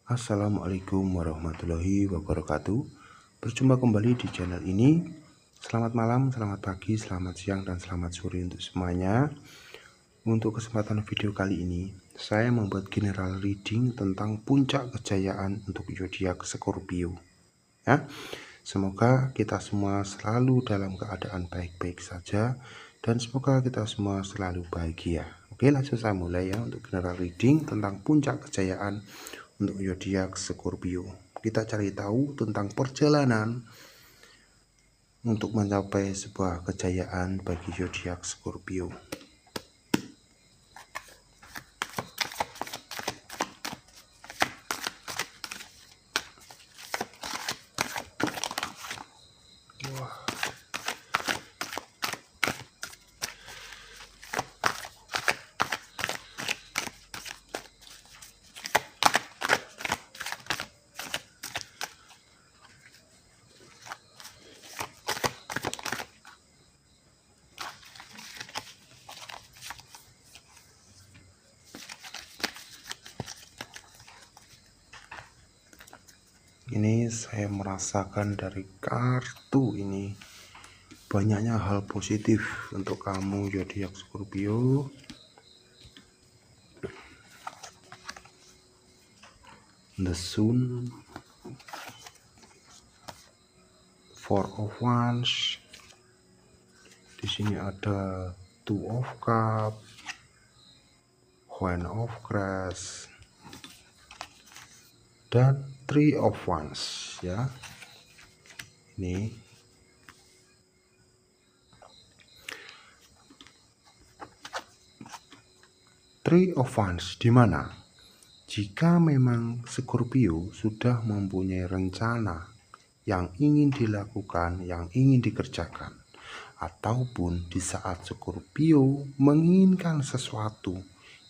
Assalamualaikum warahmatullahi wabarakatuh. Berjumpa kembali di channel ini. Selamat malam, selamat pagi, selamat siang, dan selamat sore untuk semuanya. Untuk kesempatan video kali ini, saya membuat general reading tentang puncak kejayaan untuk zodiak Scorpio. Ya, semoga kita semua selalu dalam keadaan baik-baik saja, dan semoga kita semua selalu bahagia. Oke, langsung saya mulai ya untuk general reading tentang puncak kejayaan untuk zodiak Scorpio. Kita cari tahu tentang perjalanan untuk mencapai sebuah kejayaan bagi zodiak Scorpio. Ini saya merasakan dari kartu ini banyaknya hal positif untuk kamu zodiak Scorpio. The Sun, Four of Wands. Di sini ada Two of Cups, Queen of Cups, dan Three of Wands ya. Ini Three of Wands di mana jika memang Scorpio sudah mempunyai rencana yang ingin dilakukan, yang ingin dikerjakan, ataupun di saat Scorpio menginginkan sesuatu,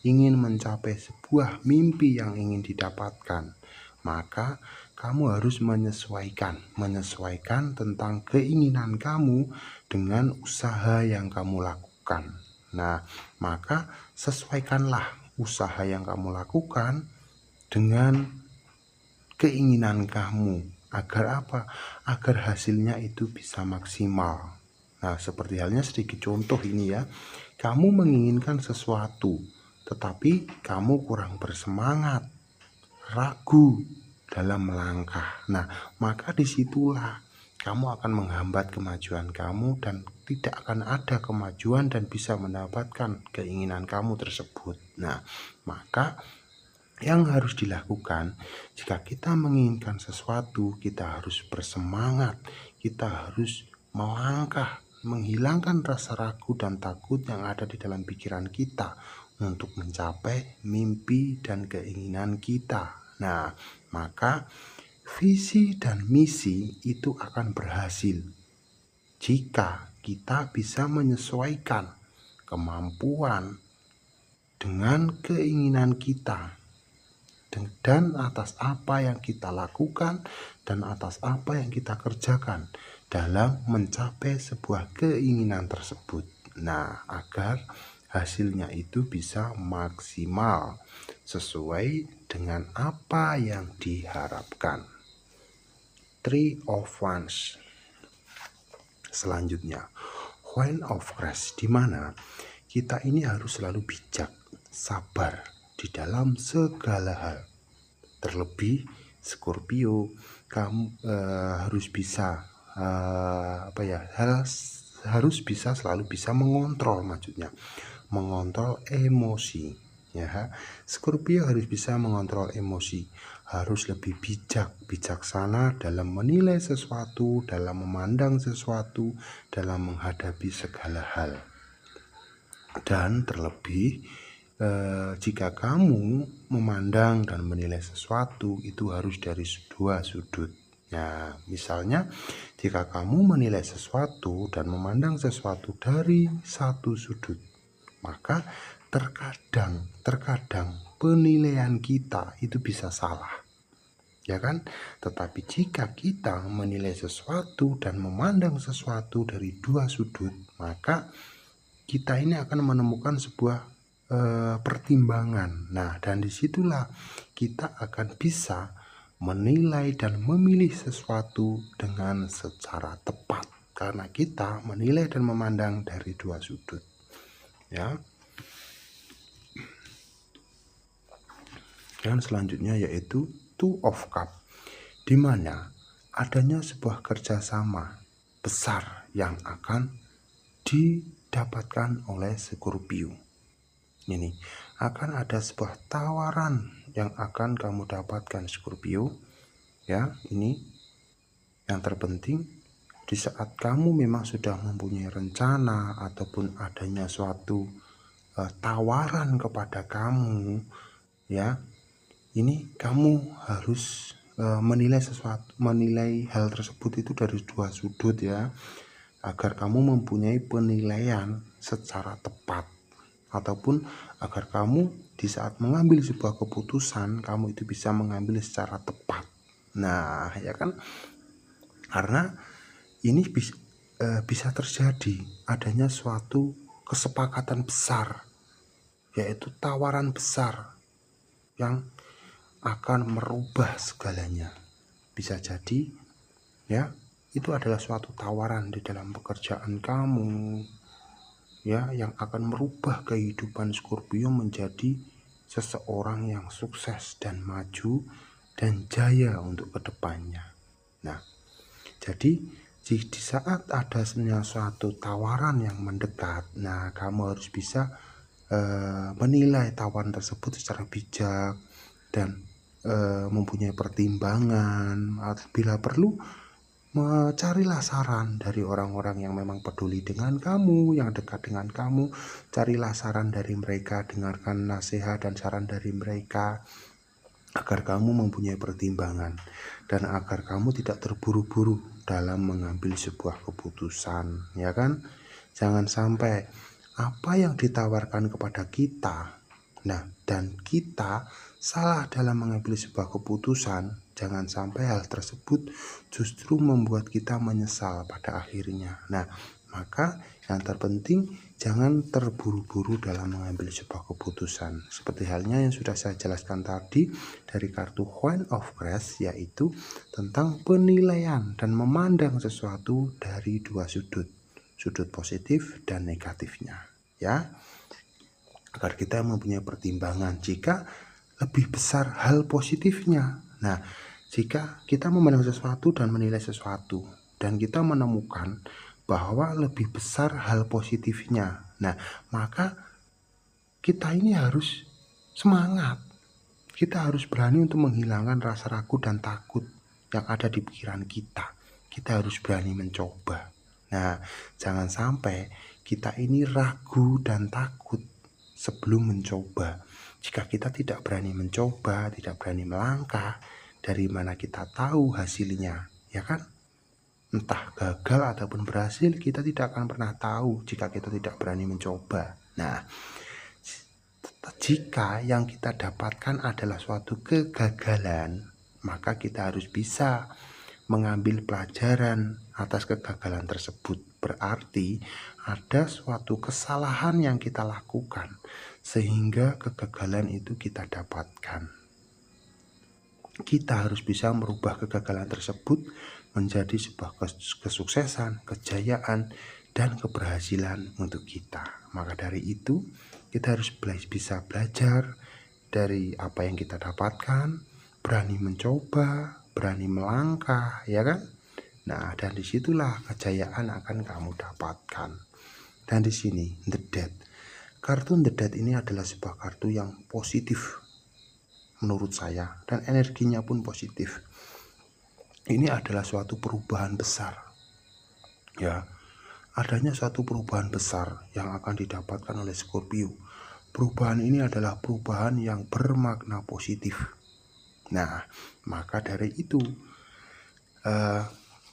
ingin mencapai sebuah mimpi yang ingin didapatkan, maka kamu harus menyesuaikan tentang keinginan kamu dengan usaha yang kamu lakukan. Nah, maka sesuaikanlah usaha yang kamu lakukan dengan keinginan kamu. Agar apa? Agar hasilnya itu bisa maksimal. Nah, seperti halnya sedikit contoh ini ya. Kamu menginginkan sesuatu, tetapi kamu kurang bersemangat, ragu dalam melangkah. Nah, maka disitulah kamu akan menghambat kemajuan kamu dan tidak akan ada kemajuan dan bisa mendapatkan keinginan kamu tersebut. Nah, maka yang harus dilakukan jika kita menginginkan sesuatu, kita harus bersemangat, kita harus melangkah, menghilangkan rasa ragu dan takut yang ada di dalam pikiran kita untuk mencapai mimpi dan keinginan kita. Nah, maka visi dan misi itu akan berhasil jika kita bisa menyesuaikan kemampuan dengan keinginan kita, dan atas apa yang kita lakukan dan atas apa yang kita kerjakan dalam mencapai sebuah keinginan tersebut. Nah, agar hasilnya itu bisa maksimal sesuai dengan apa yang diharapkan. Three of Wands. Selanjutnya, Queen of Cups, di mana kita ini harus selalu bijak, sabar di dalam segala hal. Terlebih Scorpio, kamu harus bisa harus bisa selalu bisa mengontrol, maksudnya mengontrol emosi ya. Scorpio harus bisa mengontrol emosi, harus lebih bijaksana dalam menilai sesuatu, dalam memandang sesuatu, dalam menghadapi segala hal. Dan terlebih jika kamu memandang dan menilai sesuatu itu harus dari dua sudut. Nah, misalnya jika kamu menilai sesuatu dan memandang sesuatu dari satu sudut, maka terkadang penilaian kita itu bisa salah, ya kan? Tetapi jika kita menilai sesuatu dan memandang sesuatu dari dua sudut, maka kita ini akan menemukan sebuah pertimbangan. Nah, dan disitulah kita akan bisa menilai dan memilih sesuatu dengan secara tepat, karena kita menilai dan memandang dari dua sudut, ya. Dan selanjutnya yaitu Two of Cup, di mana adanya sebuah kerjasama besar yang akan didapatkan oleh Scorpio. Ini akan ada sebuah tawaran yang akan kamu dapatkan, Scorpio. Ya, ini yang terpenting di saat kamu memang sudah mempunyai rencana ataupun adanya suatu tawaran kepada kamu, ya. Ini kamu harus menilai hal tersebut itu dari dua sudut, ya, agar kamu mempunyai penilaian secara tepat, ataupun agar kamu di saat mengambil sebuah keputusan kamu itu bisa mengambil secara tepat. Nah, ya kan, karena ini bisa terjadi adanya suatu kesepakatan besar, yaitu tawaran besar yang akan merubah segalanya. Bisa jadi, ya, itu adalah suatu tawaran di dalam pekerjaan kamu, ya, yang akan merubah kehidupan Scorpio menjadi seseorang yang sukses dan maju dan jaya untuk kedepannya. Nah, jadi di saat ada suatu tawaran yang mendekat, nah kamu harus bisa menilai tawaran tersebut secara bijak dan mempunyai pertimbangan. Bila perlu, carilah saran dari orang-orang yang memang peduli dengan kamu, yang dekat dengan kamu. Carilah saran dari mereka, dengarkan nasihat dan saran dari mereka, agar kamu mempunyai pertimbangan dan agar kamu tidak terburu-buru dalam mengambil sebuah keputusan, ya kan? Jangan sampai apa yang ditawarkan kepada kita, nah, dan kita salah dalam mengambil sebuah keputusan. Jangan sampai hal tersebut justru membuat kita menyesal pada akhirnya. Nah, maka yang terpenting jangan terburu-buru dalam mengambil sebuah keputusan. Seperti halnya yang sudah saya jelaskan tadi dari kartu Queen of Cups, yaitu tentang penilaian dan memandang sesuatu dari dua sudut positif dan negatifnya, ya, agar kita mempunyai pertimbangan jika lebih besar hal positifnya. Nah, jika kita memandang sesuatu dan menilai sesuatu dan kita menemukan bahwa lebih besar hal positifnya, nah, maka kita ini harus semangat. Kita harus berani untuk menghilangkan rasa ragu dan takut yang ada di pikiran kita. Kita harus berani mencoba. Nah, jangan sampai kita ini ragu dan takut sebelum mencoba. Jika kita tidak berani mencoba, tidak berani melangkah, dari mana kita tahu hasilnya, ya kan? Entah gagal ataupun berhasil, kita tidak akan pernah tahu jika kita tidak berani mencoba. Nah, jika yang kita dapatkan adalah suatu kegagalan, maka kita harus bisa mengambil pelajaran atas kegagalan tersebut. Berarti ada suatu kesalahan yang kita lakukan sehingga kegagalan itu kita dapatkan. Kita harus bisa merubah kegagalan tersebut menjadi sebuah kesuksesan, kejayaan, dan keberhasilan untuk kita. Maka dari itu, kita harus bisa belajar dari apa yang kita dapatkan, berani mencoba, berani melangkah, ya kan? Nah, dan disitulah kejayaan akan kamu dapatkan. Dan di sini, The Death. Kartu The Death ini adalah sebuah kartu yang positif menurut saya, dan energinya pun positif. Ini adalah suatu perubahan besar, ya. Adanya suatu perubahan besar yang akan didapatkan oleh Scorpio. Perubahan ini adalah perubahan yang bermakna positif. Nah, maka dari itu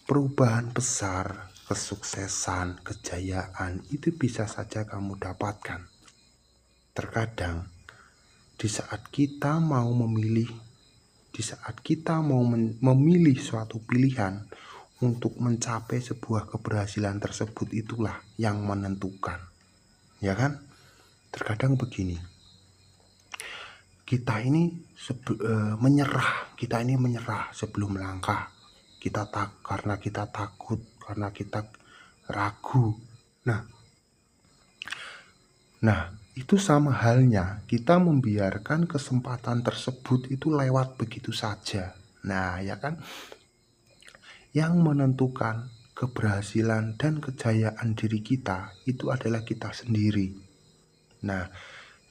perubahan besar, kesuksesan, kejayaan itu bisa saja kamu dapatkan. Terkadang di saat kita mau memilih, di saat kita mau memilih suatu pilihan untuk mencapai sebuah keberhasilan tersebut, itulah yang menentukan, ya kan? Terkadang begini, kita ini menyerah sebelum melangkah. Karena kita takut, karena kita ragu. Nah, itu sama halnya kita membiarkan kesempatan tersebut itu lewat begitu saja. Nah, ya kan? Yang menentukan keberhasilan dan kejayaan diri kita itu adalah kita sendiri. Nah,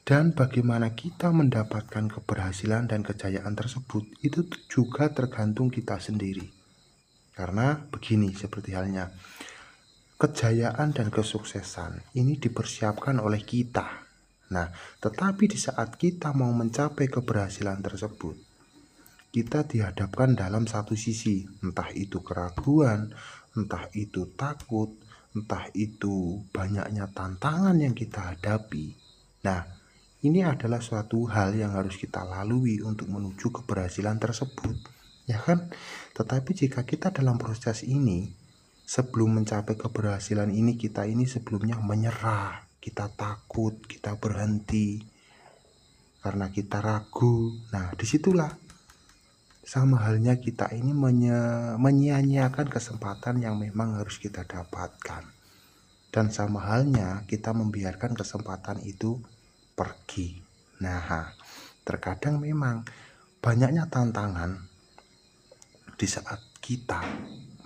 dan bagaimana kita mendapatkan keberhasilan dan kejayaan tersebut itu juga tergantung kita sendiri. Karena begini seperti halnya, kejayaan dan kesuksesan ini dipersiapkan oleh kita. Nah, tetapi di saat kita mau mencapai keberhasilan tersebut, kita dihadapkan dalam satu sisi, entah itu keraguan, entah itu takut, entah itu banyaknya tantangan yang kita hadapi. Nah, ini adalah suatu hal yang harus kita lalui untuk menuju keberhasilan tersebut, ya kan? Tetapi jika kita dalam proses ini, sebelum mencapai keberhasilan ini, kita ini sebelumnya menyerah, kita takut, kita berhenti, karena kita ragu. Nah, disitulah sama halnya kita ini menyia-nyiakan kesempatan yang memang harus kita dapatkan. Dan sama halnya kita membiarkan kesempatan itu pergi. Nah, terkadang memang banyaknya tantangan di saat kita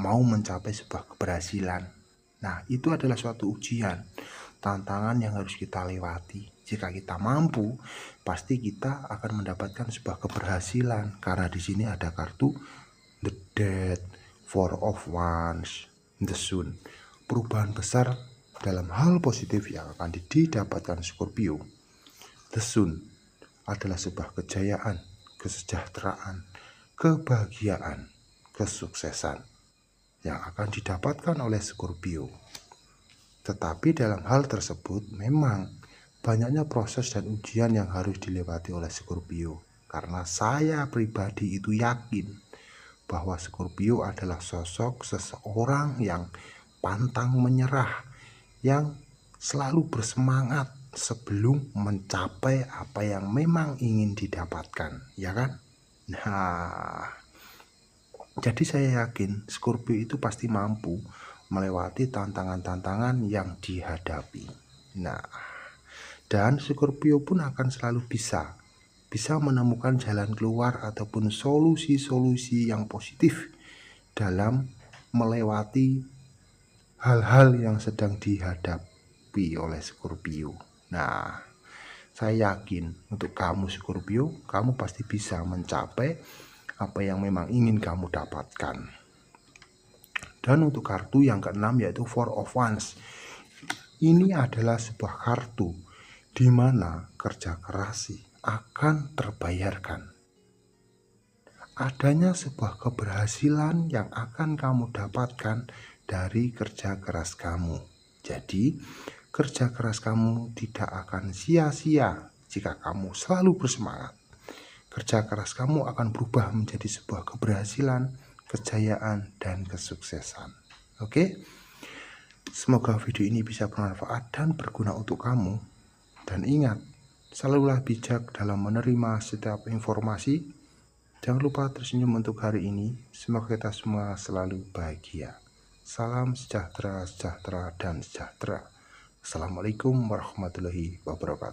mau mencapai sebuah keberhasilan. Nah, itu adalah suatu ujian, tantangan yang harus kita lewati. Jika kita mampu, pasti kita akan mendapatkan sebuah keberhasilan. Karena di sini ada kartu The Death, Four of Wands, The Sun. Perubahan besar dalam hal positif yang akan didapatkan Scorpio. The Sun adalah sebuah kejayaan, kesejahteraan, kebahagiaan, kesuksesan yang akan didapatkan oleh Scorpio. Tetapi dalam hal tersebut memang banyaknya proses dan ujian yang harus dilewati oleh Scorpio. Karena saya pribadi itu yakin bahwa Scorpio adalah sosok seseorang yang pantang menyerah, yang selalu bersemangat sebelum mencapai apa yang memang ingin didapatkan, ya kan? Nah, jadi saya yakin Scorpio itu pasti mampu melewati tantangan-tantangan yang dihadapi. Nah, dan Scorpio pun akan selalu bisa menemukan jalan keluar ataupun solusi-solusi yang positif dalam melewati hal-hal yang sedang dihadapi oleh Scorpio. Nah, saya yakin untuk kamu Scorpio, kamu pasti bisa mencapai apa yang memang ingin kamu dapatkan. Dan untuk kartu yang keenam yaitu Four of Wands. Ini adalah sebuah kartu di mana kerja keras akan terbayarkan. Adanya sebuah keberhasilan yang akan kamu dapatkan dari kerja keras kamu. Jadi, kerja keras kamu tidak akan sia-sia jika kamu selalu bersemangat. Kerja keras kamu akan berubah menjadi sebuah keberhasilan, kejayaan, dan kesuksesan. Oke? Semoga video ini bisa bermanfaat dan berguna untuk kamu. Dan ingat, selalulah bijak dalam menerima setiap informasi. Jangan lupa tersenyum untuk hari ini. Semoga kita semua selalu bahagia. Salam sejahtera, sejahtera, dan sejahtera. Assalamualaikum warahmatullahi wabarakatuh.